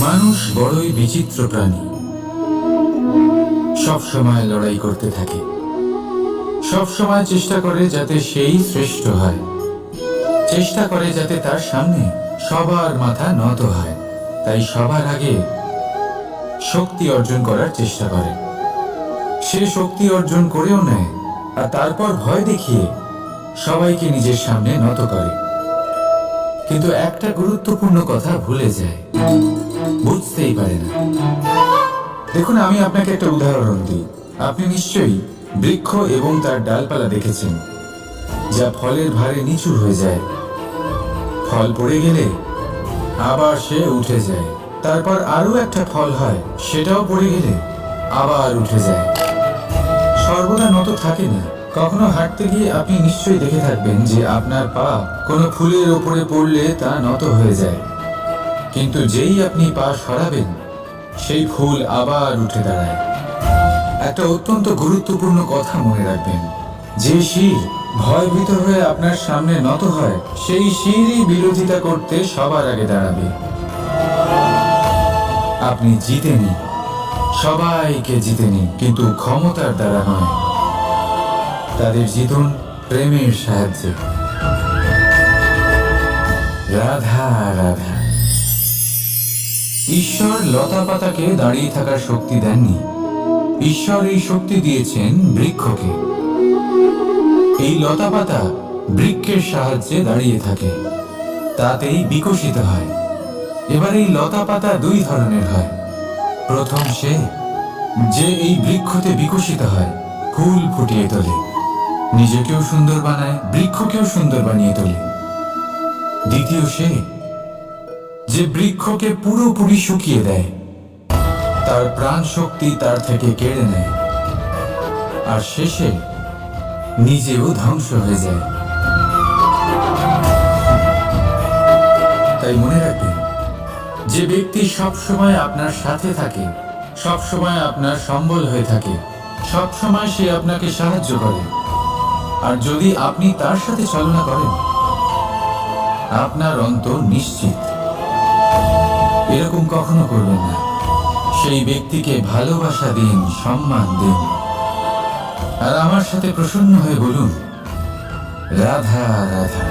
মানুষ বড়ই বিচিত্র প্রাণী। সব সময় লড়াই করতে থাকে, সব সময় চেষ্টা করে যাতে সেই শ্রেষ্ঠ হয়, চেষ্টা করে যাতে তার সামনে সবার মাথা নত হয়। তাই সবার আগে শক্তি অর্জন করার চেষ্টা করে। সে শক্তি অর্জন করেও নেয়, আর তারপর ভয় দেখিয়ে সবাইকে নিজের সামনে নত করে। কিন্তু একটা গুরুত্বপূর্ণ কথা ভুলে যায়, বুঝতেই পারে না। দেখুন, আমি আপনাকে একটা উদাহরণ দিই। আপনি নিশ্চয়ই বৃক্ষ এবং তার ডালপালা দেখেছেন, যা ফলের ভারে নিচু হয়ে যায়। ফল পড়ে গেলে আবার সে উঠে যায়, তারপর আরো একটা ফল হয়, সেটাও পড়ে গেলে আবার উঠে যায়। সর্বদা নত থাকে না। কখনো হাঁটতে গিয়ে আপনি নিশ্চয়ই দেখে থাকবেন যে আপনার পা কোনো ফুলের ওপরে পড়লে তা নত হয়ে যায়, কিন্তু যেই আপনি পা সরাবেন সেই ফুল আবার উঠে দাঁড়ায়। একটা অত্যন্ত গুরুত্বপূর্ণ কথা মনে রাখবেন, যে শির ভয়ভীত হয়ে আপনার সামনে নত হয়, সেই শিরই বিরোধিতা করতে সবার আগে দাঁড়াবে। আপনি জিতে নিন, সবাইকে জিতে নিন, কিন্তু ক্ষমতার দ্বারা নয়। তাদের জিতুন প্রেমের সাহায্যে। রাধা রাধা। ঈশ্বর লতা পাতাকে দাঁড়িয়ে থাকার শক্তি দেননি, ঈশ্বর এই শক্তি দিয়েছেন বৃক্ষকে। এই লতা পাতা বৃক্ষের সাহায্যে দাঁড়িয়ে থাকে, তাতেই বিকশিত হয়। এবার এই লতা পাতা দুই ধরনের হয়। প্রথম সে যে এই বৃক্ষতে বিকশিত হয়, ফুল ফুটিয়ে তোলে, নিজেকেও সুন্দর বানায়, বৃক্ষকেও সুন্দর বানিয়ে তোলে। দ্বিতীয় সে যে বৃক্ষকে পুরোপুরি শুকিয়ে দেয়, তার প্রাণ শক্তি তার থেকে কেড়ে নেয়, আর শেষে নিজেও ধ্বংস হয়ে যায়। তাই মনে রাখবেন, যে ব্যক্তি সব সময় আপনার সাথে থাকে, সব সময় আপনার সম্বল হয়ে থাকে, সব সময় সে আপনাকে সাহায্য করে, আর যদি আপনি তার সাথে ছলনা করেন, আপনার অন্ত নিশ্চিত। এরকম কখনো করবেন না। সেই ব্যক্তিকে ভালোবাসা দিন, সম্মান দিন, আর আমার সাথে প্রসন্ন হয়ে বলুন, রাধা রাধা।